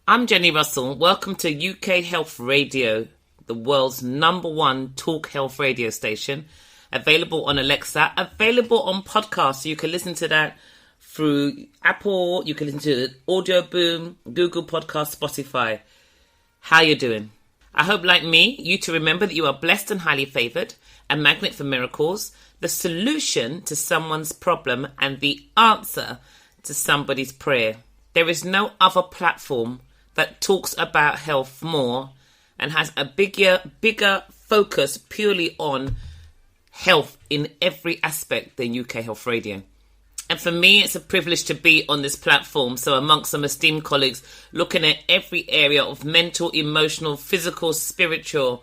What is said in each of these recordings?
I'm Jenni Russell. Welcome to UK Health Radio, the world's #1 talk health radio station. Available on Alexa, available on podcasts. You can listen to that through Apple, you can listen to Audio Boom, Google Podcasts, Spotify. How you doing? I hope, like me, you to remember that you are blessed and highly favoured, a magnet for miracles, the solution to someone's problem, and the answer to somebody's prayer. There is no other platform that talks about health more and has a bigger focus purely on health in every aspect than UK Health Radio. And for me, it's a privilege to be on this platform. So amongst some esteemed colleagues, looking at every area of mental, emotional, physical, spiritual,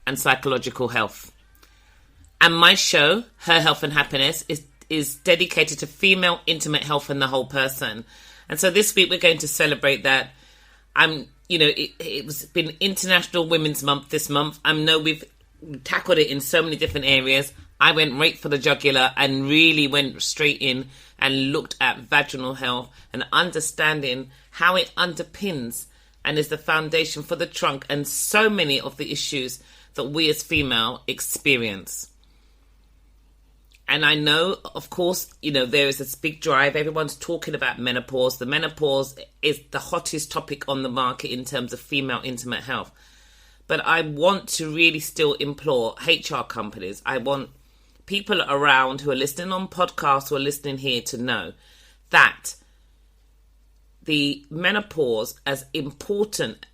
and psychological health. And my show, Her Health and Happiness, is dedicated to female intimate health and the whole person. And so this week we're going to celebrate that. It's been International Women's Month this month. I know we've tackled it in so many different areas. I went right for the jugular and really went straight in and looked at vaginal health and understanding how it underpins and is the foundation for the trunk and so many of the issues that we as female experience. And I know, of course, there is this big drive. Everyone's talking about menopause. The menopause is the hottest topic on the market in terms of female intimate health. But I want to really still implore HR companies. I want people around who are listening on podcasts or listening here to know that the menopause, as important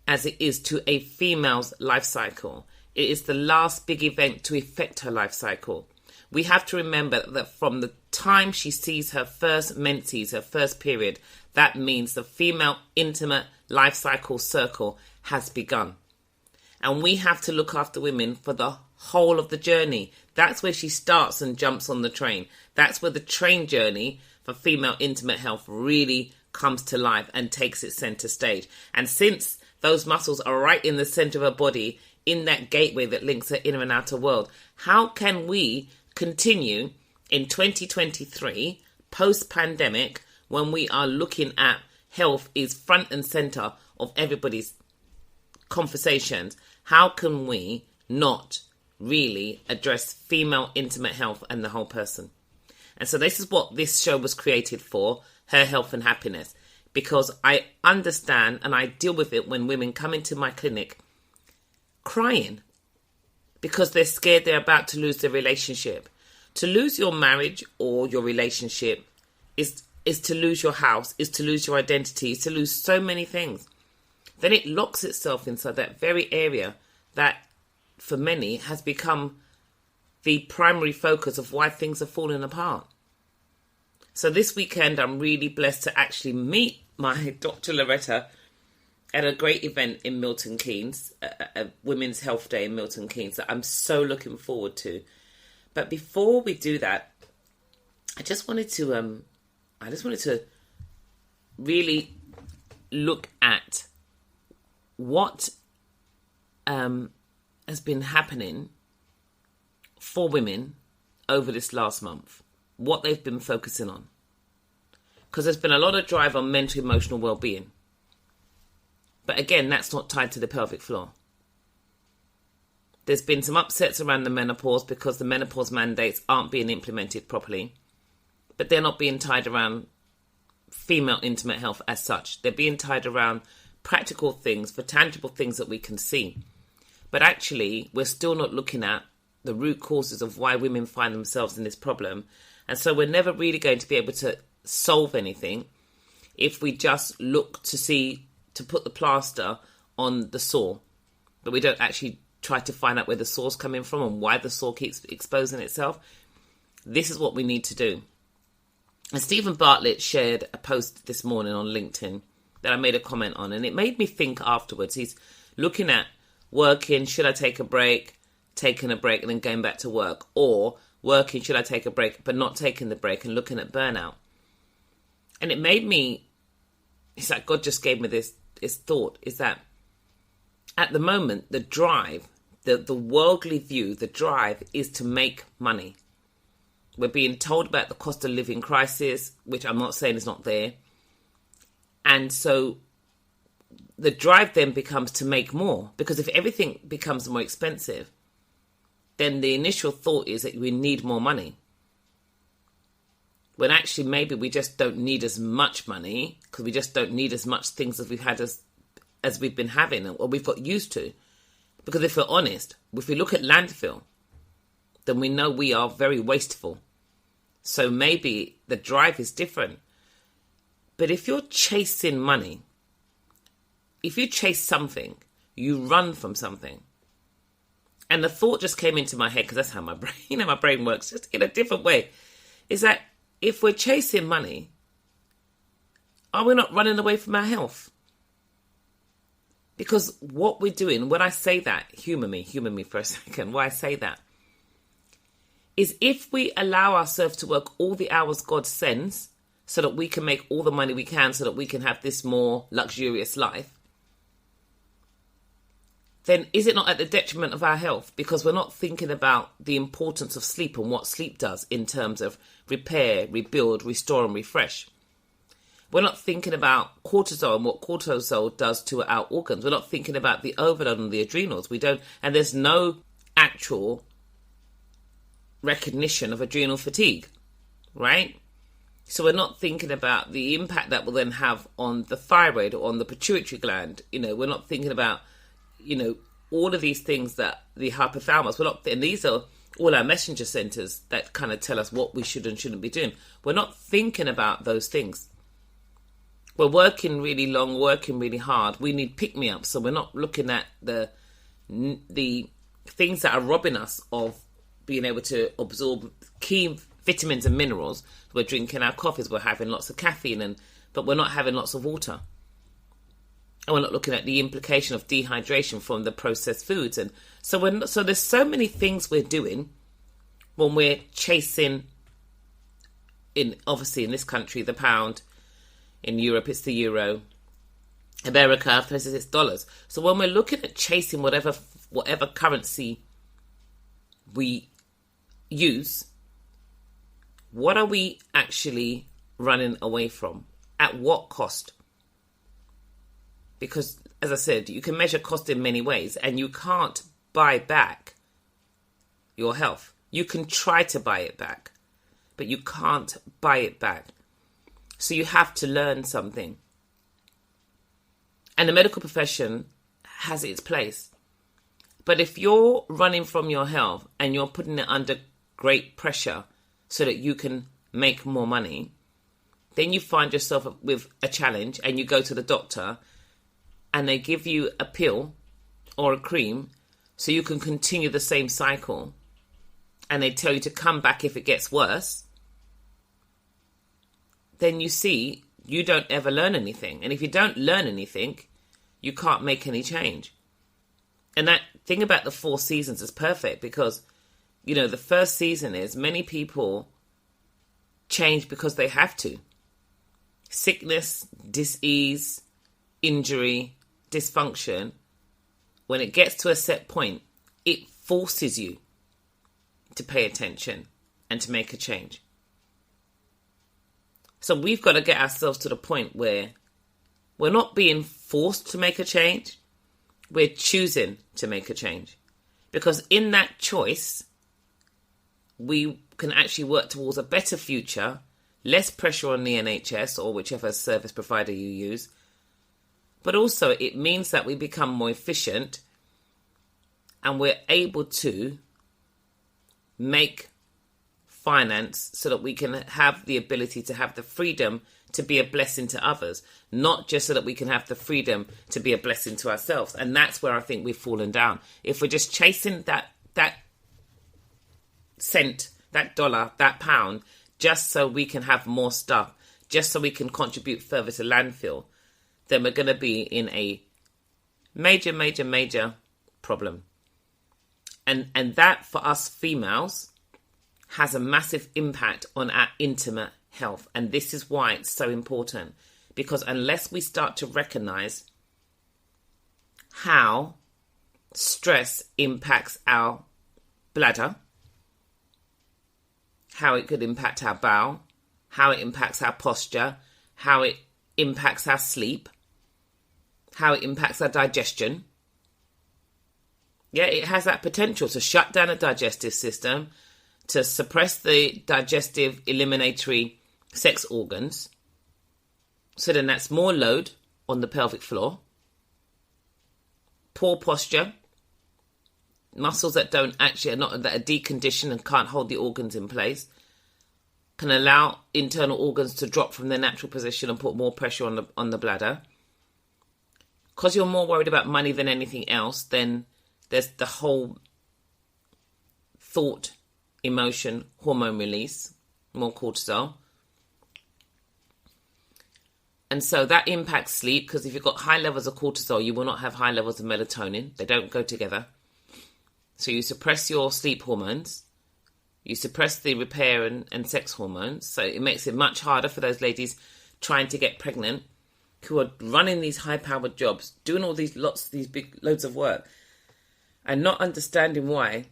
as it is to a female's life cycle, it is the last big event to affect her life cycle. We have to remember that from the time she sees her first menses, her first period, that means the female intimate life cycle circle has begun. And we have to look after women for the whole of the journey. That's where she starts and jumps on the train. That's where the train journey for female intimate health really comes to life and takes its centre stage. And since those muscles are right in the centre of her body, in that gateway that links her inner and outer world, how can we continue in 2023, post-pandemic, when we are looking at health is front and centre of everybody's conversations? How can we not really address female intimate health and the whole person? And so this is what this show was created for, Her Health and Happiness, because I understand and I deal with it when women come into my clinic crying because they're scared they're about to lose their relationship. To lose your marriage or your relationship is to lose your house, is to lose your identity, is to lose so many things. Then it locks itself inside that very area that, for many, has become the primary focus of why things are falling apart. So this weekend, I'm really blessed to actually meet my Dr. Loretta at a great event in Milton Keynes, a Women's Health Day in Milton Keynes that I'm so looking forward to. But before we do that, I just wanted to really look at what has been happening for women over this last month, what they've been focusing on. Because there's been a lot of drive on mental emotional well-being. But again, that's not tied to the pelvic floor. There's been some upsets around the menopause because the menopause mandates aren't being implemented properly. But they're not being tied around female intimate health as such. They're being tied around practical things, for tangible things that we can see. But actually, we're still not looking at the root causes of why women find themselves in this problem. And so we're never really going to be able to solve anything if we just look to put the plaster on the sore, but we don't actually try to find out where the sore's coming from and why the sore keeps exposing itself. This is what we need to do. And Stephen Bartlett shared a post this morning on LinkedIn that I made a comment on, and it made me think afterwards. He's looking at working, should I take a break, taking a break and then going back to work, or working, should I take a break, but not taking the break and looking at burnout. And it made me, it's like God just gave me this thought, is that at the moment, the drive, the worldly view, the drive is to make money. We're being told about the cost of living crisis, which I'm not saying is not there. And so the drive then becomes to make more, because if everything becomes more expensive, then the initial thought is that we need more money. When actually maybe we just don't need as much money, because we just don't need as much things as we've had as we've been having, or we've got used to. Because if we're honest, if we look at landfill, then we know we are very wasteful. So maybe the drive is different. But if you're chasing money, if you chase something, you run from something. And the thought just came into my head, because that's how my brain, my brain works, just in a different way, is that if we're chasing money, are we not running away from our health? Because what we're doing, when I say that, humour me for a second, why I say that, is if we allow ourselves to work all the hours God sends so that we can make all the money we can so that we can have this more luxurious life, then is it not at the detriment of our health? Because we're not thinking about the importance of sleep and what sleep does in terms of repair, rebuild, restore and refresh. We're not thinking about cortisol and what cortisol does to our organs. We're not thinking about the overload on the adrenals. We don't, and there's no actual recognition of adrenal fatigue, right? So we're not thinking about the impact that will then have on the thyroid or on the pituitary gland. We're not thinking about, all of these things that the hypothalamus, and these are all our messenger centers that kind of tell us what we should and shouldn't be doing. We're not thinking about those things. We're working really long, working really hard. We need pick-me-ups. So we're not looking at the things that are robbing us of being able to absorb key vitamins and minerals. We're drinking our coffees, we're having lots of caffeine, but we're not having lots of water. And we're not looking at the implication of dehydration from the processed foods. And so there's so many things we're doing when we're chasing, obviously in this country, the pound. In Europe, it's the euro. America, places it's dollars. So when we're looking at chasing whatever currency we use, what are we actually running away from? At what cost? Because, as I said, you can measure cost in many ways, and you can't buy back your health. You can try to buy it back, but you can't buy it back. So you have to learn something. And the medical profession has its place. But if you're running from your health and you're putting it under great pressure so that you can make more money, then you find yourself with a challenge and you go to the doctor and they give you a pill or a cream so you can continue the same cycle, and they tell you to come back if it gets worse, then you see you don't ever learn anything. And if you don't learn anything, you can't make any change. And that thing about the 4 seasons is perfect because, the first season is many people change because they have to. Sickness, dis-ease, injury, dysfunction, when it gets to a set point, it forces you to pay attention and to make a change. So we've got to get ourselves to the point where we're not being forced to make a change. We're choosing to make a change. Because in that choice, we can actually work towards a better future, less pressure on the NHS or whichever service provider you use. But also it means that we become more efficient and we're able to make finance so that we can have the ability to have the freedom to be a blessing to others, not just so that we can have the freedom to be a blessing to ourselves. And that's where I think we've fallen down. If we're just chasing that cent, that dollar, that pound, just so we can have more stuff, just so we can contribute further to landfill, then we're going to be in a major problem. And that, for us females, has a massive impact on our intimate health. And this is why it's so important. Because unless we start to recognize how stress impacts our bladder, how it could impact our bowel, how it impacts our posture, how it impacts our sleep, how it impacts our digestion. Yeah, it has that potential to shut down the digestive system, to suppress the digestive eliminatory sex organs. So then that's more load on the pelvic floor. Poor posture. Muscles that that are deconditioned and can't hold the organs in place can allow internal organs to drop from their natural position and put more pressure on the bladder. Because you're more worried about money than anything else, then there's the whole thought, emotion, hormone release, more cortisol. And so that impacts sleep, because if you've got high levels of cortisol, you will not have high levels of melatonin. They don't go together. So you suppress your sleep hormones. You suppress the repair and sex hormones. So it makes it much harder for those ladies trying to get pregnant, who are running these high-powered jobs, doing all these big loads of work, and not understanding why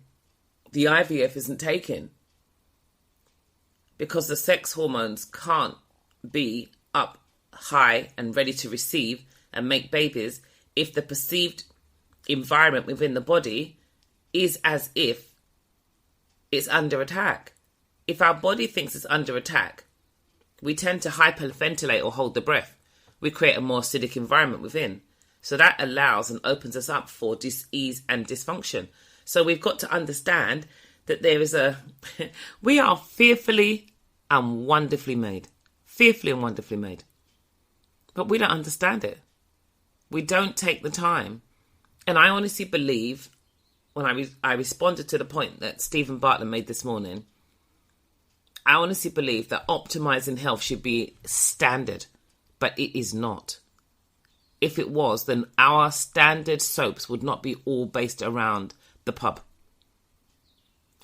the IVF isn't taken. Because the sex hormones can't be up high and ready to receive and make babies if the perceived environment within the body is as if it's under attack. If our body thinks it's under attack, we tend to hyperventilate or hold the breath. We create a more acidic environment within. So that allows and opens us up for dis-ease and dysfunction. So we've got to understand that there is we are fearfully and wonderfully made. Fearfully and wonderfully made. But we don't understand it. We don't take the time. And I honestly believe, when I responded to the point that Stephen Bartlett made this morning, I honestly believe that optimizing health should be standard, but it is not. If it was, then our standard soaps would not be all based around the pub.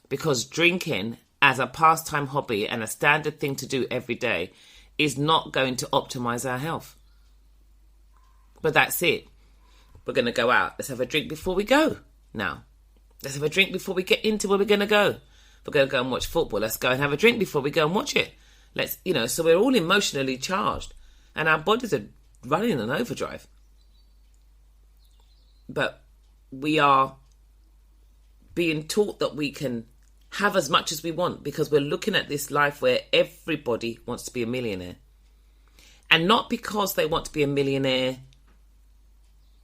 Because drinking as a pastime hobby and a standard thing to do every day is not going to optimize our health. But that's it. We're going to go out. Let's have a drink before we go now. Let's have a drink before we get into where we're going to go. We're going to go and watch football. Let's go and have a drink before we go and watch it. So we're all emotionally charged and our bodies are running an overdrive. But we are being taught that we can have as much as we want because we're looking at this life where everybody wants to be a millionaire. And not because they want to be a millionaire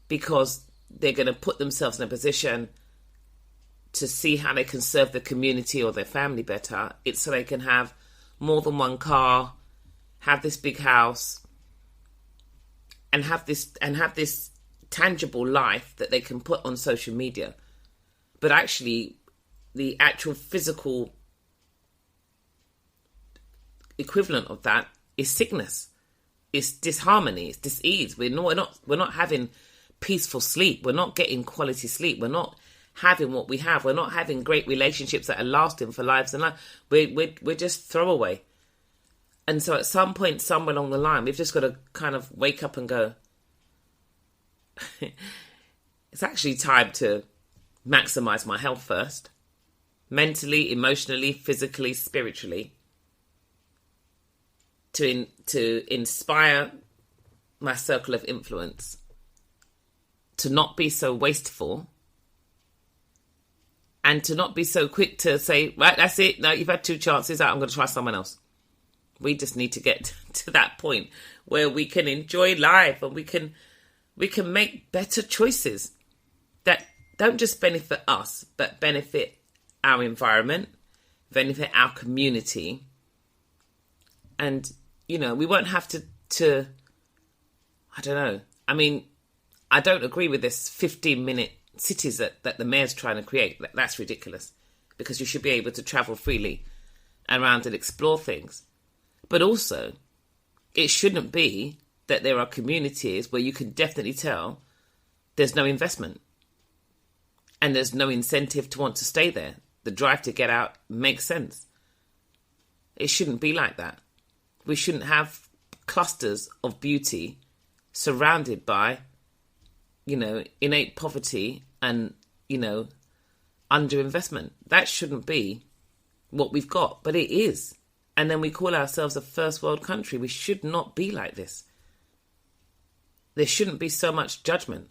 because they're going to put themselves in a position to see how they can serve the community or their family better. It's so they can have more than one car, have this big house, and have this tangible life that they can put on social media. But actually, the actual physical equivalent of that is sickness. It's disharmony. It's dis-ease. We're not having peaceful sleep. We're not getting quality sleep. We're not having what we have. We're not having great relationships that are lasting for lives and life. We're just throwaway. And so at some point, somewhere along the line, we've just got to kind of wake up and go, it's actually time to maximize my health first. Mentally, emotionally, physically, spiritually. To inspire my circle of influence. To not be so wasteful. And to not be so quick to say, right, that's it. No, you've had 2 chances. I'm going to try someone else. We just need to get to that point where we can enjoy life and we can make better choices that don't just benefit us, but benefit our environment, benefit our community. And, we won't have to I don't know. I mean, I don't agree with this 15-minute cities that the mayor's trying to create. That's ridiculous, because you should be able to travel freely around and explore things. But also, it shouldn't be that there are communities where you can definitely tell there's no investment and there's no incentive to want to stay there. The drive to get out makes sense. It shouldn't be like that. We shouldn't have clusters of beauty surrounded by innate poverty and, underinvestment. That shouldn't be what we've got, but it is. And then we call ourselves a first world country. We should not be like this. there shouldn't be so much judgment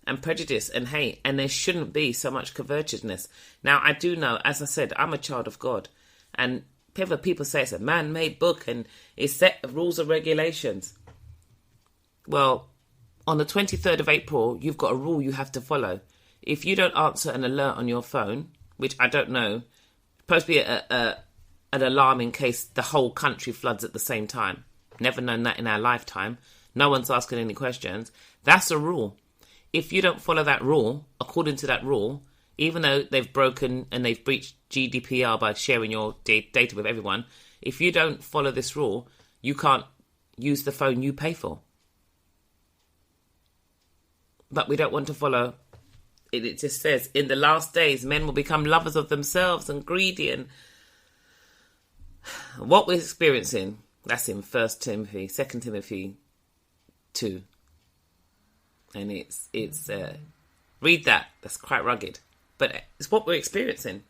and prejudice and hate, and there shouldn't be so much covetousness. Now, I do know, as I said, I'm a child of God, and people say it's a man-made book and it's set of rules and regulations. Well, on the 23rd of April, you've got a rule you have to follow. If you don't answer an alert on your phone, which I don't know, it's supposed to be an alarm in case the whole country floods at the same time. Never known that in our lifetime. No one's asking any questions. That's a rule. If you don't follow that rule, according to that rule, even though they've broken and they've breached GDPR by sharing your data with everyone, if you don't follow this rule, you can't use the phone you pay for. But we don't want to follow it. It just says, in the last days, men will become lovers of themselves and greedy. And what we're experiencing, that's in 2 Timothy 2. And it's read that. That's quite rugged. But it's what we're experiencing.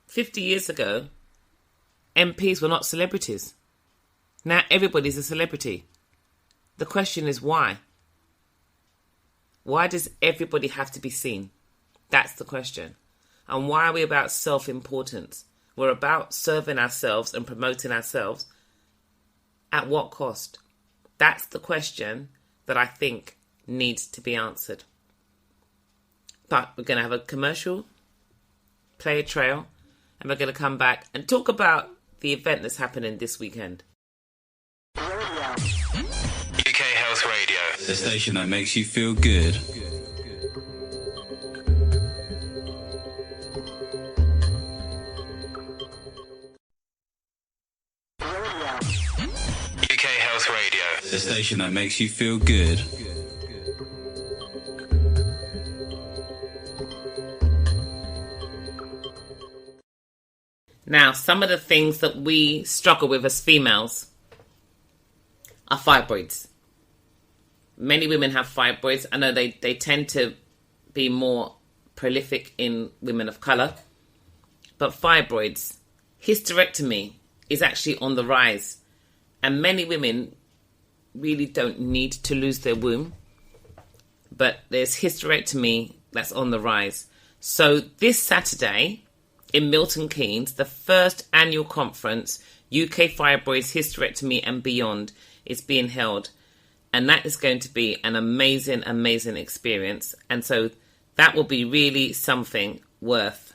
50 years ago, MPs were not celebrities. Now everybody's a celebrity. The question is why? Why does everybody have to be seen? That's the question. And why are we about self-importance? We're about serving ourselves and promoting ourselves. At what cost? That's the question that I think needs to be answered. But we're going to have a commercial, play a trail, and we're going to come back and talk about the event that's happening this weekend. UK Health Radio, the station that makes you feel good. UK Health Radio, the station that makes you feel good. Now, some of the things that we struggle with as females are fibroids. Many women have fibroids. I know they tend to be more prolific in women of colour. But fibroids, hysterectomy is actually on the rise. And many women really don't need to lose their womb. But there's hysterectomy that's on the rise. So this Saturday in Milton Keynes, the first annual conference, UK Fibroids, Hysterectomy and Beyond, is being held. And that is going to be an amazing, amazing experience. And so that will be really something worth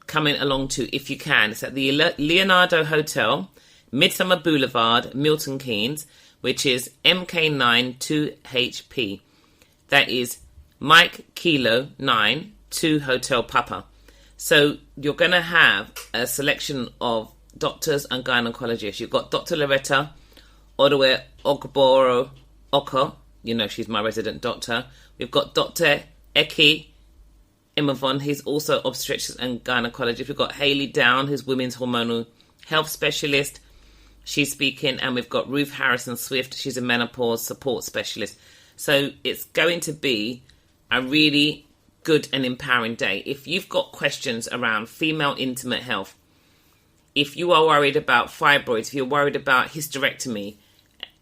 coming along to if you can. It's at the Leonardo Hotel, Midsummer Boulevard, Milton Keynes, which is MK9 2HP. That is Mike Kilo 9 2 Hotel Papa. So you're going to have a selection of doctors and gynecologists. You've got Dr. Loretta Odowe Ogboro Oko. You know, she's my resident doctor. We've got Dr. Eki Imavon. He's also obstetrician and gynecologist. We've got Hayley Down, who's women's hormonal health specialist. She's speaking. And we've got Ruth Harrison Swift. She's a menopause support specialist. So it's going to be a really good and empowering day. If you've got questions around female intimate health, if you are worried about fibroids, if you're worried about hysterectomy,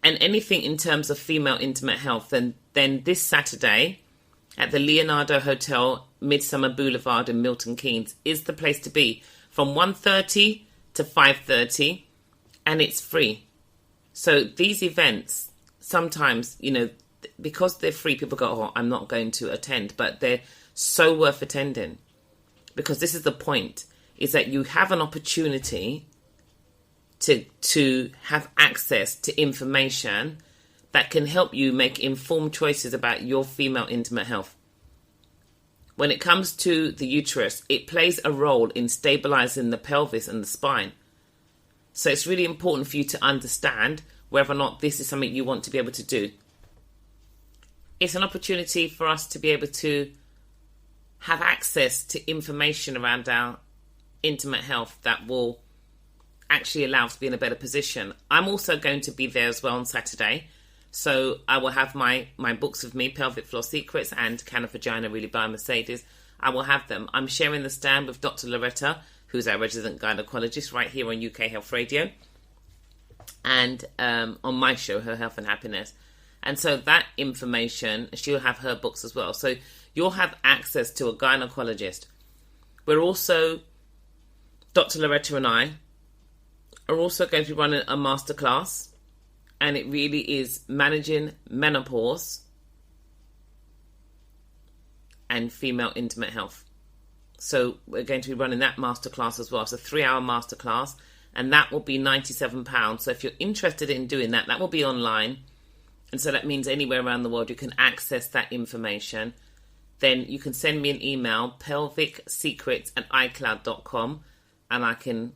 and anything in terms of female intimate health, then this Saturday at the Leonardo Hotel, Midsummer Boulevard in Milton Keynes is the place to be from 1:30 to 5:30, and it's free. So these events, sometimes, you know, because they're free, people go, oh, I'm not going to attend, but they're so worth attending, because this is the point, is that you have an opportunity to have access to information that can help you make informed choices about your female intimate health. When it comes to the uterus, it plays a role in stabilizing the pelvis and the spine. So it's really important for you to understand whether or not this is something you want to be able to do. It's an opportunity for us to be able to have access to information around our intimate health that will actually allow us to be in a better position. I'm also going to be there as well on Saturday. So I will have my books with me, Pelvic Floor Secrets and Can a Vagina Really by Mercedes. I will have them. I'm sharing the stand with Dr. Loretta, who's our resident gynecologist right here on UK Health Radio. and on my show, Her Health and Happiness. And so that information, she'll have her books as well. So you'll have access to a gynecologist. We're also, Dr. Loretta and I are also going to be running a masterclass, and it really is managing menopause and female intimate health. So we're going to be running that masterclass as well. It's a 3-hour masterclass, and that will be £97. So if you're interested in doing that, that will be online. And so that means anywhere around the world you can access that information. Then you can send me an email, pelvicsecrets@icloud.com, and I can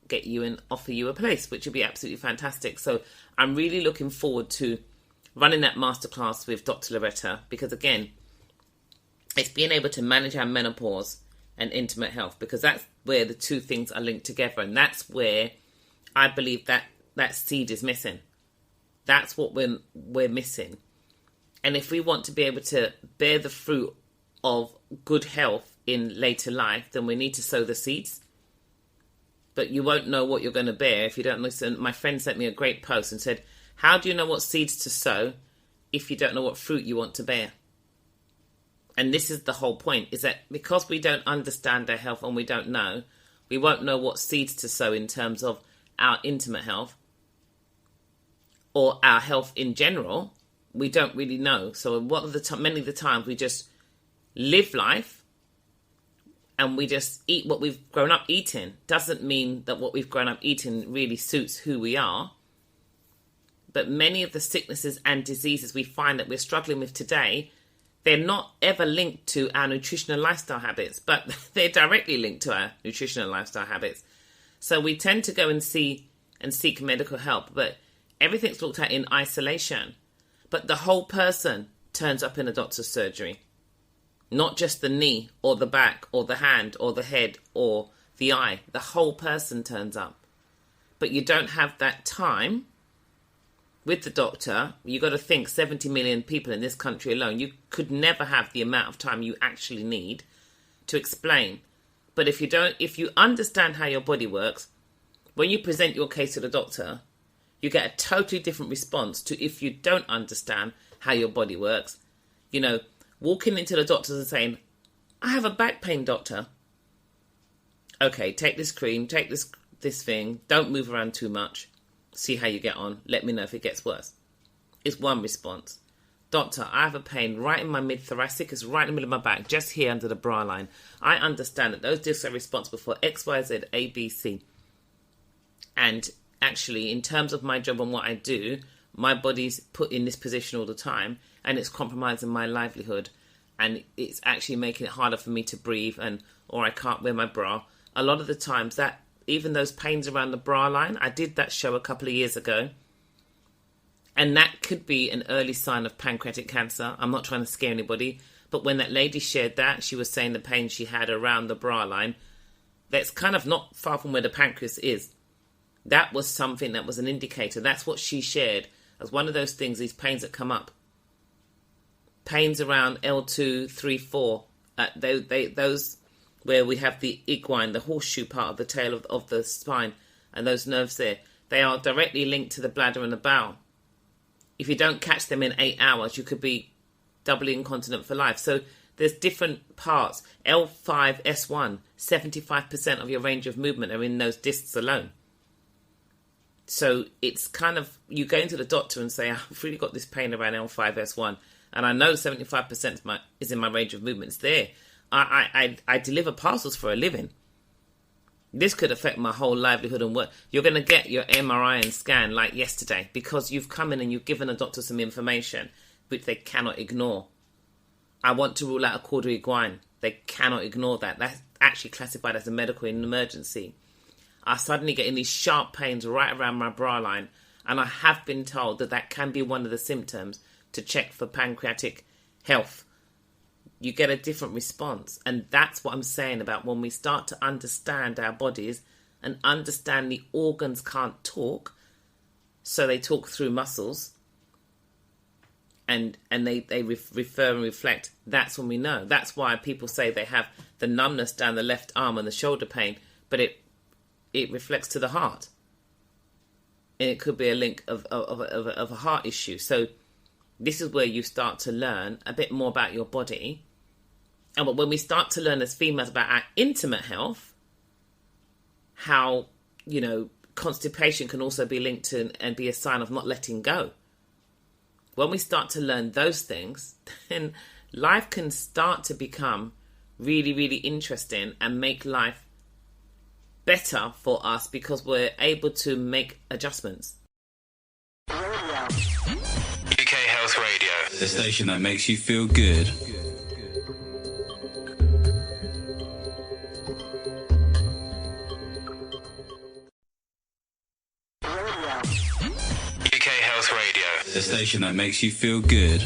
get you and offer you a place, which would be absolutely fantastic. So I'm really looking forward to running that masterclass with Dr. Loretta, because again, it's being able to manage our menopause and intimate health, because that's where the two things are linked together, and that's where I believe that seed is missing. That's what we're missing. And if we want to be able to bear the fruit of good health in later life, then we need to sow the seeds. But you won't know what you're going to bear if you don't listen. My friend sent me a great post and said, how do you know what seeds to sow if you don't know what fruit you want to bear? And this is the whole point, is that because we don't understand our health and we don't know, we won't know what seeds to sow in terms of our intimate health or our health in general. We don't really know. So many of the times we just live life and we just eat what we've grown up eating. Doesn't mean that what we've grown up eating really suits who we are. But many of the sicknesses and diseases we find that we're struggling with today, they're not ever linked to our nutritional lifestyle habits, but they're directly linked to our nutritional lifestyle habits. So we tend to go and seek medical help, but everything's looked at in isolation. But the whole person turns up in a doctor's surgery. Not just the knee or the back or the hand or the head or the eye. The whole person turns up. But you don't have that time with the doctor. You got to think 70 million people in this country alone. You could never have the amount of time you actually need to explain. But if you understand how your body works, when you present your case to the doctor, you get a totally different response to if you don't understand how your body works. You know, walking into the doctors and saying, I have a back pain, doctor. Okay, take this cream, take this thing, don't move around too much. See how you get on. Let me know if it gets worse. It's one response. Doctor, I have a pain right in my mid-thoracic. It's right in the middle of my back, just here under the bra line. I understand that those discs are responsible for X, Y, Z, A, B, C. And actually, in terms of my job and what I do, my body's put in this position all the time, and it's compromising my livelihood, and it's actually making it harder for me to breathe, or I can't wear my bra. A lot of the times, that even those pains around the bra line, I did that show a couple of years ago, and that could be an early sign of pancreatic cancer. I'm not trying to scare anybody, but when that lady shared that, she was saying the pain she had around the bra line, that's kind of not far from where the pancreas is. That was something that was an indicator. That's what she shared as one of those things, these pains that come up. Pains around L2, 3, 4. Those where we have the equine, the horseshoe part of the tail of the spine, and those nerves there. They are directly linked to the bladder and the bowel. If you don't catch them in 8 hours, you could be doubly incontinent for life. So there's different parts. L5, S1, 75% of your range of movement are in those discs alone. So it's kind of, you go into the doctor and say, I've really got this pain around L5, S1, and I know 75% is in my range of movement. It's there. I deliver parcels for a living. This could affect my whole livelihood and work. You're going to get your MRI and scan like yesterday because you've come in and you've given a doctor some information which they cannot ignore. I want to rule out a cauda equine. They cannot ignore that. That's actually classified as a medical emergency. I suddenly getting these sharp pains right around my bra line, and I have been told that can be one of the symptoms to check for pancreatic health. You get a different response, and that's what I'm saying about when we start to understand our bodies and understand the organs can't talk, so they talk through muscles, and they refer and reflect. That's when we know. That's why people say they have the numbness down the left arm and the shoulder pain, but it reflects to the heart. And it could be a link of a heart issue. So this is where you start to learn a bit more about your body. And when we start to learn as females about our intimate health, how, constipation can also be linked to and be a sign of not letting go. When we start to learn those things, then life can start to become really, really interesting and make life better for us because we're able to make adjustments. UK Health Radio, the station that makes you feel good. UK Health Radio, the station that makes you feel good.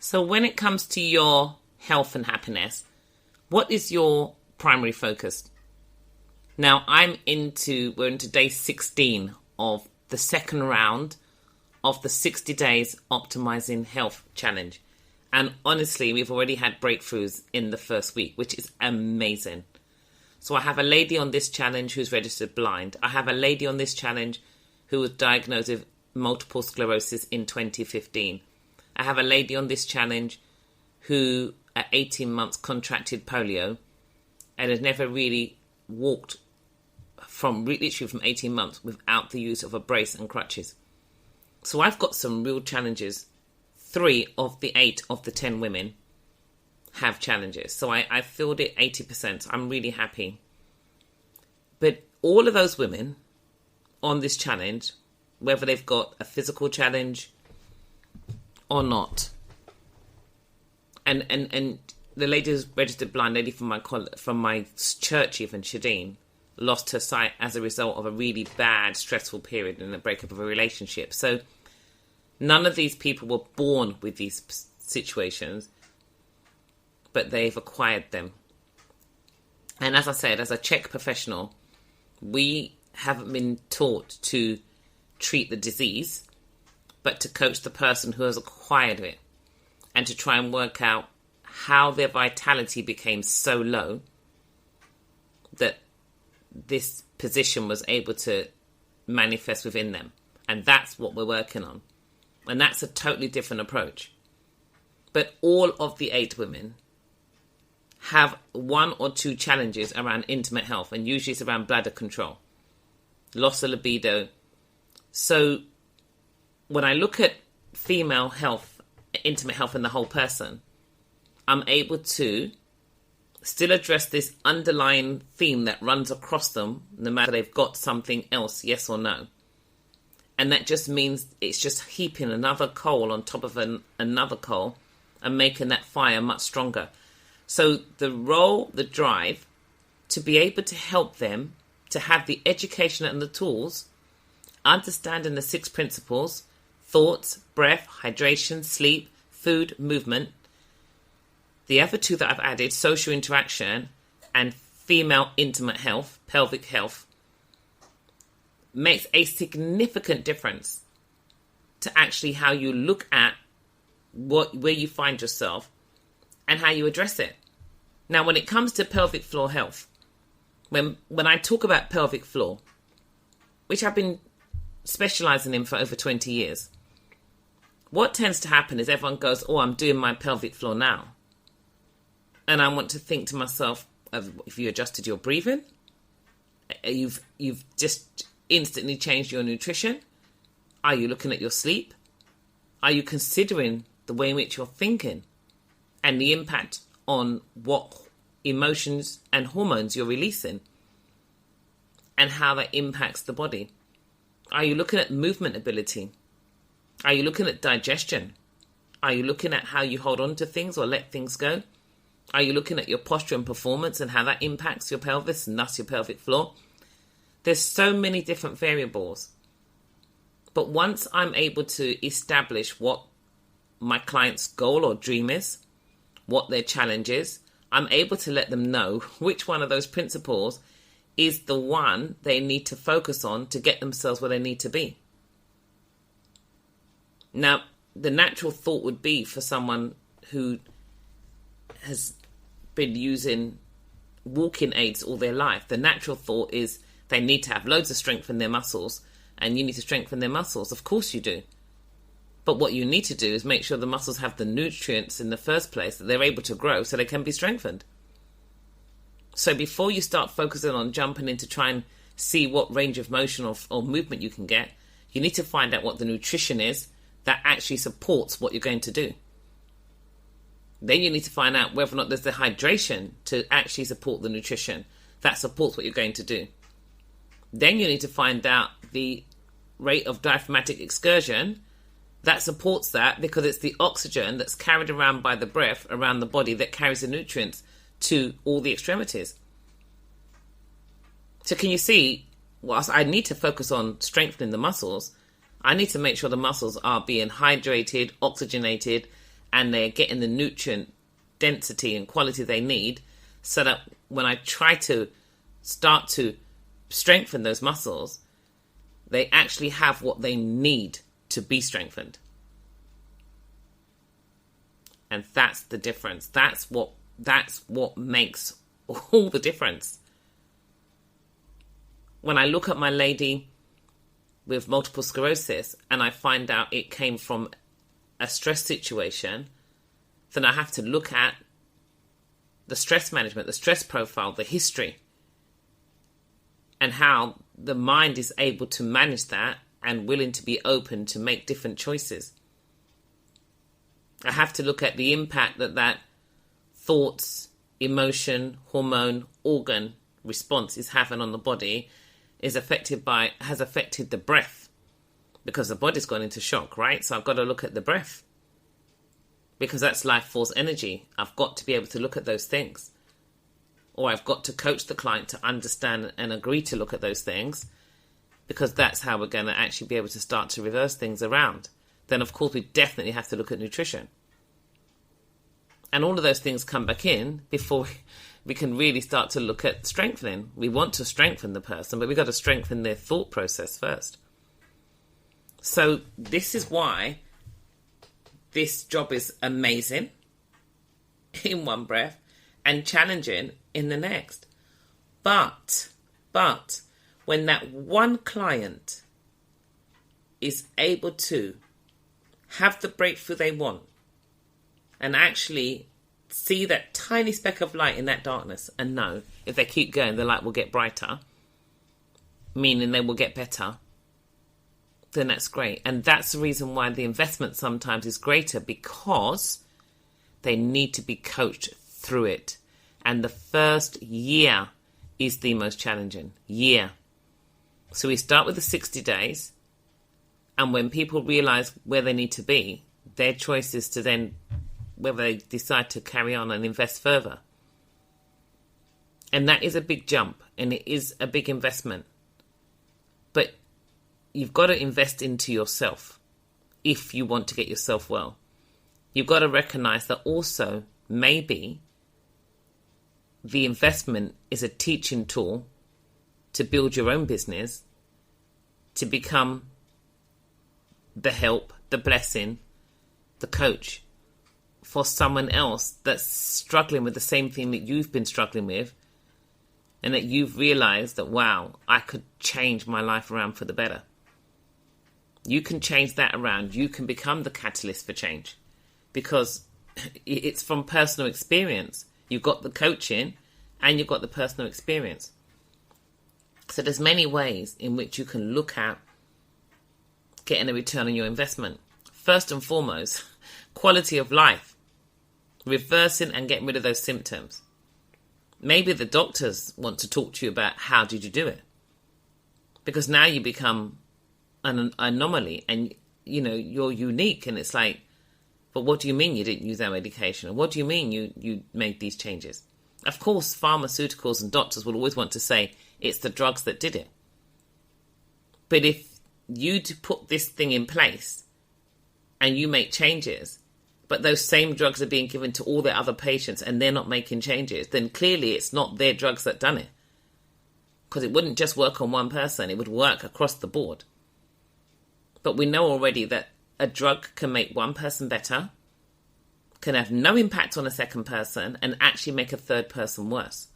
So when it comes to your health and happiness, what is your primary focus? Now, we're into day 16 of the second round of the 60 Days Optimizing Health Challenge. And honestly, we've already had breakthroughs in the first week, which is amazing. So I have a lady on this challenge who's registered blind. I have a lady on this challenge who was diagnosed with multiple sclerosis in 2015. I have a lady on this challenge who at 18 months contracted polio and has never really walked from 18 months without the use of a brace and crutches. So I've got some real challenges. 3 of the 8 of the 10 women have challenges. So I filled it 80%. I'm really happy. But all of those women on this challenge, whether they've got a physical challenge or not, and the lady who's registered blind, lady from my church even, Shadeen, lost her sight as a result of a really bad, stressful period and the breakup of a relationship. So none of these people were born with these situations, but they've acquired them. And as I said, as a Czech professional, we haven't been taught to treat the disease, but to coach the person who has acquired it and to try and work out how their vitality became so low that this position was able to manifest within them. And that's what we're working on. And that's a totally different approach. But all of the 8 women have 1 or 2 challenges around intimate health, and usually it's around bladder control, loss of libido. So when I look at female health, intimate health in the whole person, I'm able to still address this underlying theme that runs across them, no matter they've got something else, yes or no. And that just means it's just heaping another coal on top of another coal and making that fire much stronger. So the drive to be able to help them to have the education and the tools, understanding the 6 principles: thoughts, breath, hydration, sleep, food, movement. The other 2 that I've added, social interaction and female intimate health, pelvic health, makes a significant difference to actually how you look at where you find yourself and how you address it. Now, when it comes to pelvic floor health, when I talk about pelvic floor, which I've been specializing in for over 20 years, what tends to happen is everyone goes, oh, I'm doing my pelvic floor now. And I want to think to myself, if you adjusted your breathing, you've just instantly changed your nutrition. Are you looking at your sleep? Are you considering the way in which you're thinking and the impact on what emotions and hormones you're releasing and how that impacts the body? Are you looking at movement ability? Are you looking at digestion? Are you looking at how you hold on to things or let things go? Are you looking at your posture and performance and how that impacts your pelvis and thus your pelvic floor? There's so many different variables. But once I'm able to establish what my client's goal or dream is, what their challenge is, I'm able to let them know which one of those principles is the one they need to focus on to get themselves where they need to be. Now, the natural thought would be for someone who has been using walking aids all their life, the natural thought is they need to have loads of strength in their muscles, and you need to strengthen their muscles. Of course you do. But what you need to do is make sure the muscles have the nutrients in the first place that they're able to grow so they can be strengthened. So before you start focusing on jumping in to try and see what range of motion or movement you can get, you need to find out what the nutrition is that actually supports what you're going to do. Then you need to find out whether or not there's the hydration to actually support the nutrition that supports what you're going to do. Then you need to find out the rate of diaphragmatic excursion that supports that, because it's the oxygen that's carried around by the breath around the body that carries the nutrients to all the extremities. So can you see, whilst I need to focus on strengthening the muscles, I need to make sure the muscles are being hydrated, oxygenated, and they're getting the nutrient density and quality they need, so that when I try to start to strengthen those muscles, they actually have what they need to be strengthened. And that's the difference. That's what makes all the difference. When I look at my lady with multiple sclerosis and I find out it came from a stress situation, then I have to look at the stress management, the stress profile, the history, and how the mind is able to manage that and willing to be open to make different choices. I have to look at the impact that thoughts, emotion, hormone, organ response is having on the body has affected the breath, because the body's gone into shock, right? So I've got to look at the breath, because that's life force energy. I've got to be able to look at those things. Or I've got to coach the client to understand and agree to look at those things, because that's how we're going to actually be able to start to reverse things around. Then, of course, we definitely have to look at nutrition. And all of those things come back in before we can really start to look at strengthening. We want to strengthen the person, but we've got to strengthen their thought process first. So this is why this job is amazing in one breath and challenging in the next. But when that one client is able to have the breakthrough they want and actually see that tiny speck of light in that darkness and know if they keep going, the light will get brighter, meaning they will get better, then that's great. And that's the reason why the investment sometimes is greater, because they need to be coached through it. And the first year is the most challenging year. So we start with the 60 days, and when people realize where they need to be, their choice is to then whether they decide to carry on and invest further. And that is a big jump, and it is a big investment. But you've got to invest into yourself if you want to get yourself well. You've got to recognize that also maybe the investment is a teaching tool to build your own business, to become the help, the blessing, the coach for someone else that's struggling with the same thing that you've been struggling with, and that you've realized that, wow, I could change my life around for the better. You can change that around. You can become the catalyst for change, because it's from personal experience. You've got the coaching and you've got the personal experience. So there's many ways in which you can look at getting a return on your investment. First and foremost, quality of life. Reversing and getting rid of those symptoms. Maybe the doctors want to talk to you about how did you do it. Because now you become an anomaly and, you know, you're unique, and it's like, but what do you mean you didn't use that medication? And what do you mean you made these changes? Of course, pharmaceuticals and doctors will always want to say it's the drugs that did it. But if you put this thing in place and you make changes, but those same drugs are being given to all their other patients and they're not making changes, then clearly it's not their drugs that done it. Because it wouldn't just work on one person, it would work across the board. But we know already that a drug can make one person better, can have no impact on a second person and actually make a third person worse.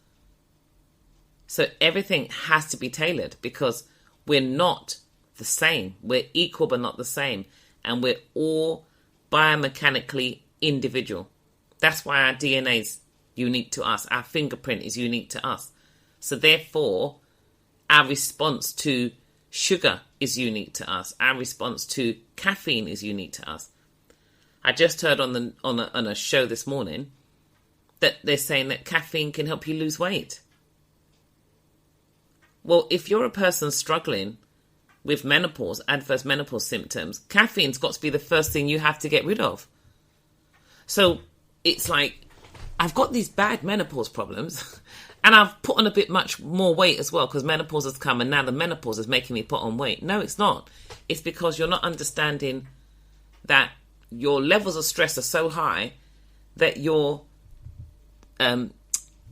So everything has to be tailored because we're not the same. We're equal but not the same. And we're all biomechanically individual. That's why our DNA is unique to us. Our fingerprint is unique to us. So therefore, our response to sugar is unique to us. Our response to caffeine is unique to us. I just heard on a show this morning that they're saying that caffeine can help you lose weight. Well, if you're a person struggling with menopause, adverse menopause symptoms, caffeine's got to be the first thing you have to get rid of. So it's like, I've got these bad menopause problems and I've put on a bit much more weight as well because menopause has come and now the menopause is making me put on weight. No, it's not. It's because you're not understanding that your levels of stress are so high that your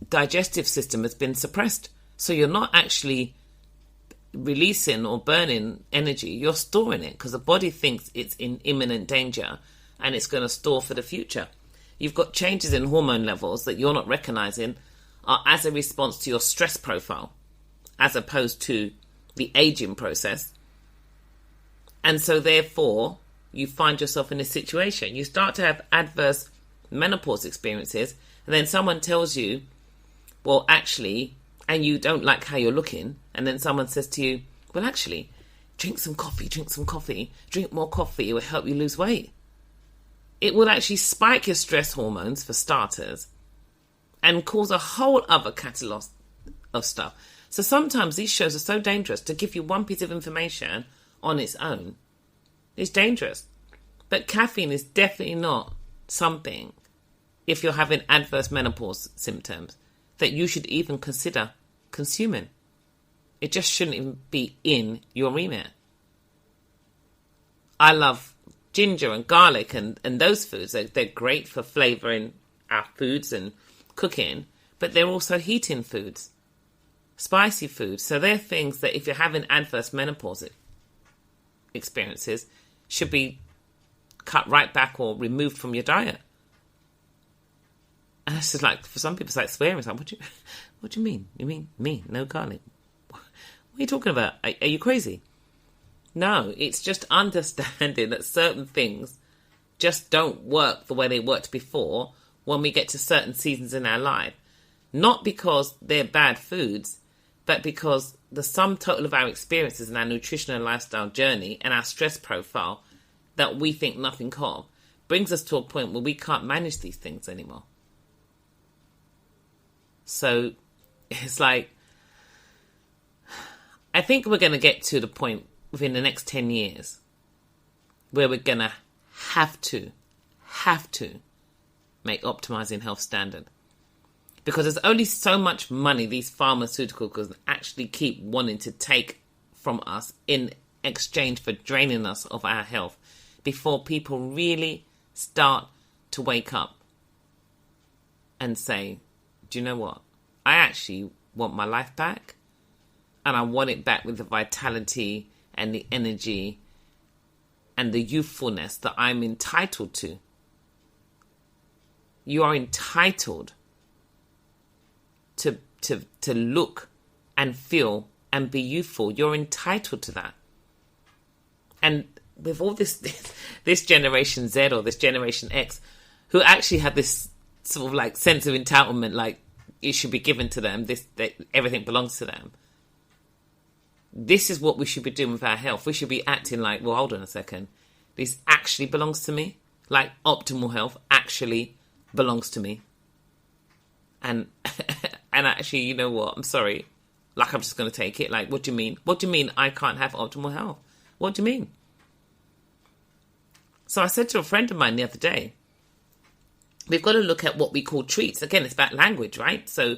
digestive system has been suppressed. So you're not actually releasing or burning energy, you're storing it because the body thinks it's in imminent danger and it's going to store for the future. You've got changes in hormone levels that you're not recognizing are as a response to your stress profile as opposed to the aging process. And so therefore, you find yourself in a situation. You start to have adverse menopause experiences and then someone tells you, well, actually, and you don't like how you're looking, and then someone says to you, well, actually, drink some coffee, drink more coffee, it will help you lose weight. It will actually spike your stress hormones, for starters, and cause a whole other catalogue of stuff. So sometimes these shows are so dangerous to give you one piece of information on its own. It's dangerous. But caffeine is definitely not something, if you're having adverse menopause symptoms, that you should even consider consuming. It just shouldn't even be in your remit. I love ginger and garlic and those foods. They're great for flavouring our foods and cooking, but they're also heating foods, spicy foods. So they're things that if you're having adverse menopause experiences, should be cut right back or removed from your diet. And it's just like, for some people, it's like swearing. It's like, what do you mean? You mean me? No garlic? What are you talking about? Are you crazy? No, it's just understanding that certain things just don't work the way they worked before when we get to certain seasons in our life. Not because they're bad foods, but because the sum total of our experiences and our nutrition and lifestyle journey and our stress profile that we think nothing of brings us to a point where we can't manage these things anymore. So it's like, I think we're going to get to the point within the next 10 years where we're going to have to make optimizing health standard. Because there's only so much money these pharmaceuticals actually keep wanting to take from us in exchange for draining us of our health before people really start to wake up and say, do you know what? I actually want my life back, and I want it back with the vitality and the energy and the youthfulness that I'm entitled to. You are entitled to look and feel and be youthful. You're entitled to that. And with all this Generation Z or this Generation X, who actually have this sort of like sense of entitlement, like it should be given to them, that everything belongs to them. This is what we should be doing with our health. We should be acting like, well, hold on a second. This actually belongs to me. Like optimal health actually belongs to me. And and actually, you know what? I'm sorry. Like, I'm just going to take it. Like, what do you mean? What do you mean I can't have optimal health? What do you mean? So I said to a friend of mine the other day, we've got to look at what we call treats. Again, it's about language, right? So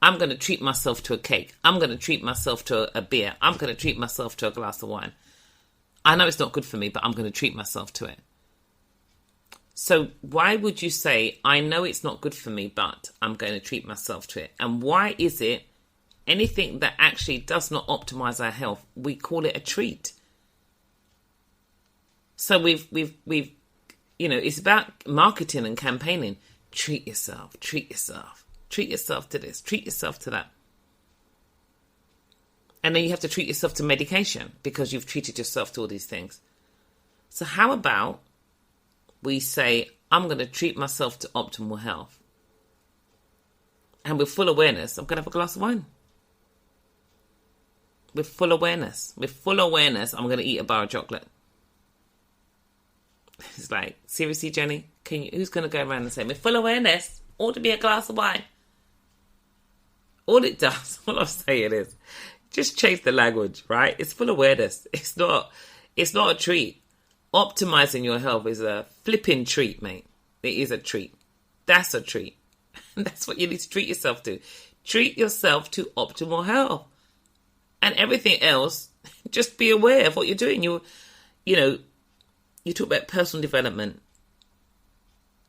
I'm going to treat myself to a cake. I'm going to treat myself to a beer. I'm going to treat myself to a glass of wine. I know it's not good for me, but I'm going to treat myself to it. So why would you say, I know it's not good for me, but I'm going to treat myself to it? And why is it anything that actually does not optimize our health, we call it a treat? So we've it's about marketing and campaigning. Treat yourself, treat yourself, treat yourself to this, treat yourself to that. And then you have to treat yourself to medication because you've treated yourself to all these things. So how about we say, I'm going to treat myself to optimal health. And with full awareness, I'm going to have a glass of wine. With full awareness, I'm going to eat a bar of chocolate. It's like, seriously, Jenny, who's going to go around and say, with full awareness, ought to be a glass of wine? All it does, all I'm saying is, just change the language, right? It's full awareness. It's not a treat. Optimizing your health is a flipping treat, mate. It is a treat. That's a treat. And that's what you need to treat yourself to. Treat yourself to optimal health. And everything else, just be aware of what you're doing. You talk about personal development.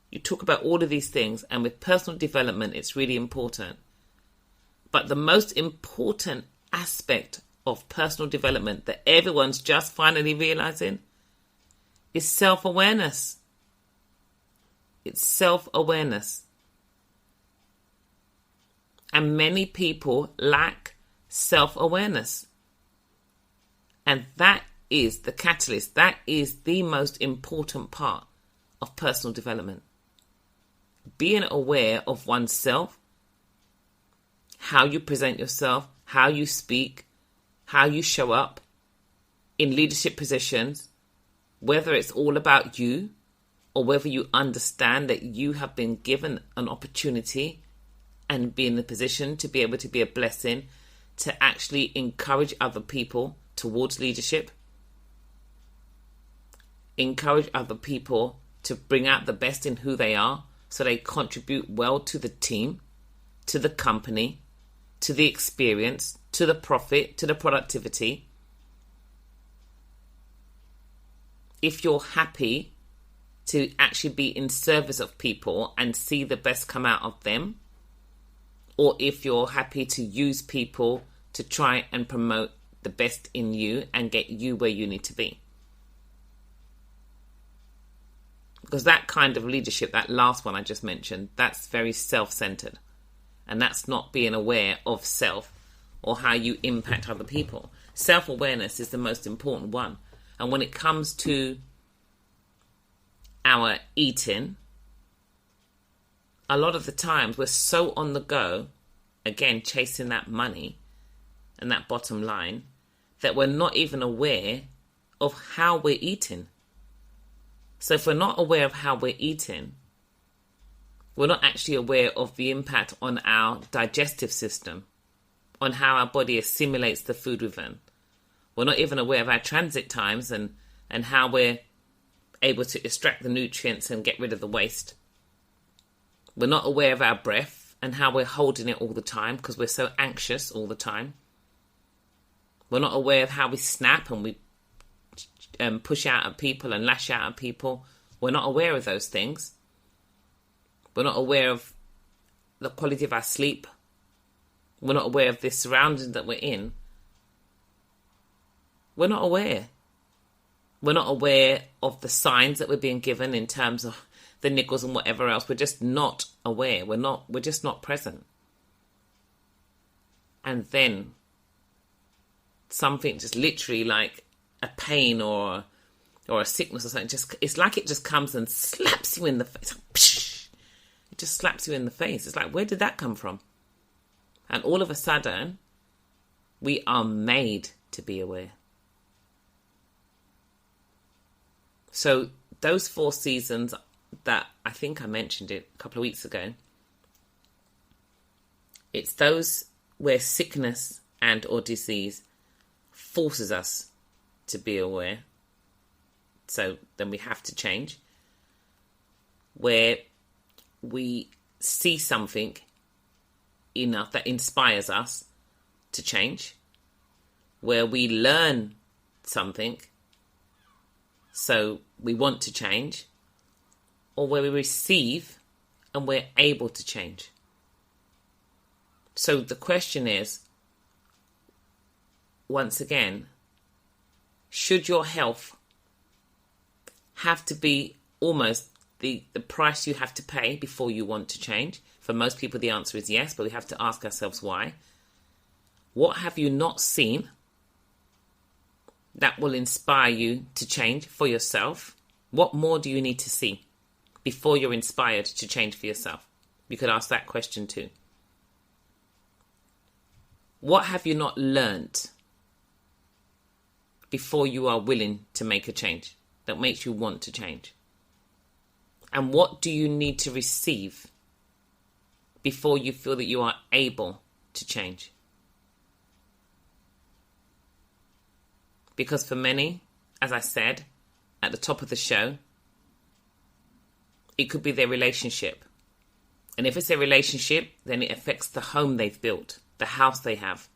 You talk about all of these things. And with personal development, it's really important. But the most important aspect of personal development that everyone's just finally realizing is self-awareness. It's self-awareness. And many people lack self-awareness. And that is the catalyst. That is the most important part of personal development. Being aware of oneself, how you present yourself, how you speak, how you show up in leadership positions, whether it's all about you or whether you understand that you have been given an opportunity and be in the position to be able to be a blessing, to actually encourage other people towards leadership, encourage other people to bring out the best in who they are so they contribute well to the team, to the company, to the experience, to the profit, to the productivity. If you're happy to actually be in service of people and see the best come out of them, or if you're happy to use people to try and promote the best in you and get you where you need to be. Because that kind of leadership, that last one I just mentioned, that's very self-centered. And that's not being aware of self or how you impact other people. Self-awareness is the most important one. And when it comes to our eating, a lot of the times we're so on the go, again, chasing that money and that bottom line, that we're not even aware of how we're eating. So if we're not aware of how we're eating, we're not actually aware of the impact on our digestive system, on how our body assimilates the food within. We're not even aware of our transit times and how we're able to extract the nutrients and get rid of the waste. We're not aware of our breath and how we're holding it all the time because we're so anxious all the time. We're not aware of how we snap and we push out at people and lash out at people. We're not aware of those things. We're not aware of the quality of our sleep. We're not aware of the surroundings that we're in. We're not aware. We're not aware of the signs that we're being given in terms of the niggles and whatever else. We're just not aware. We're just not present. And then something just literally like a pain or a sickness or something, it's like it just comes and slaps you in the face. Like, it just slaps you in the face. It's like, where did that come from? And all of a sudden, we are made to be aware. So those 4 seasons that I think I mentioned it a couple of weeks ago, it's those where sickness and or disease forces us to be aware. So then we have to change. Where we see something enough that inspires us to change. Where we learn something so we want to change. Or where we receive and we're able to change. So the question is, once again, should your health have to be almost the price you have to pay before you want to change. For most people, the answer is yes, but we have to ask ourselves why. What have you not seen that will inspire you to change for yourself? What more do you need to see before you're inspired to change for yourself? You could ask that question too. What have you not learnt before you are willing to make a change that makes you want to change? And what do you need to receive before you feel that you are able to change? Because for many, as I said at the top of the show, it could be their relationship. And if it's their relationship, then it affects the home they've built, the house they have.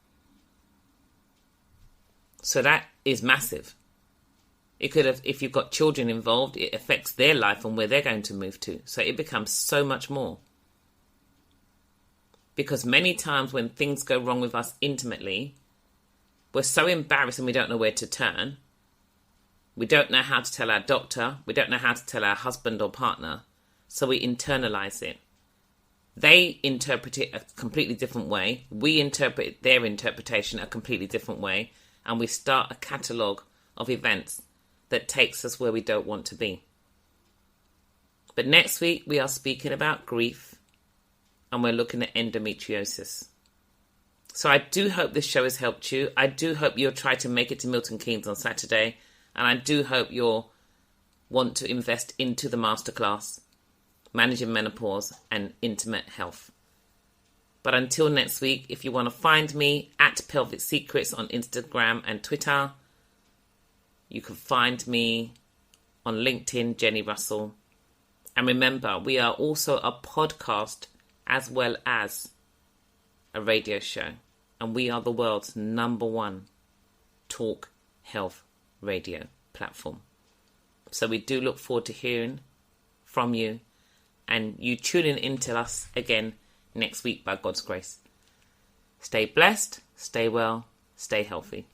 So that is massive. It could have, if you've got children involved, it affects their life and where they're going to move to. So it becomes so much more. Because many times when things go wrong with us intimately, we're so embarrassed and we don't know where to turn. We don't know how to tell our doctor. We don't know how to tell our husband or partner. So we internalize it. They interpret it a completely different way. We interpret their interpretation a completely different way. And we start a catalogue of events that takes us where we don't want to be. But next week we are speaking about grief and we're looking at endometriosis. So I do hope this show has helped you. I do hope you'll try to make it to Milton Keynes on Saturday. And I do hope you'll want to invest into the masterclass, Managing Menopause and Intimate Health. But until next week, if you want to find me at Pelvic Secrets on Instagram and Twitter, you can find me on LinkedIn, Jenni Russell. And remember, we are also a podcast as well as a radio show. And we are the world's #1 talk health radio platform. So we do look forward to hearing from you and you tuning into us again next week by God's grace. Stay blessed, stay well, stay healthy.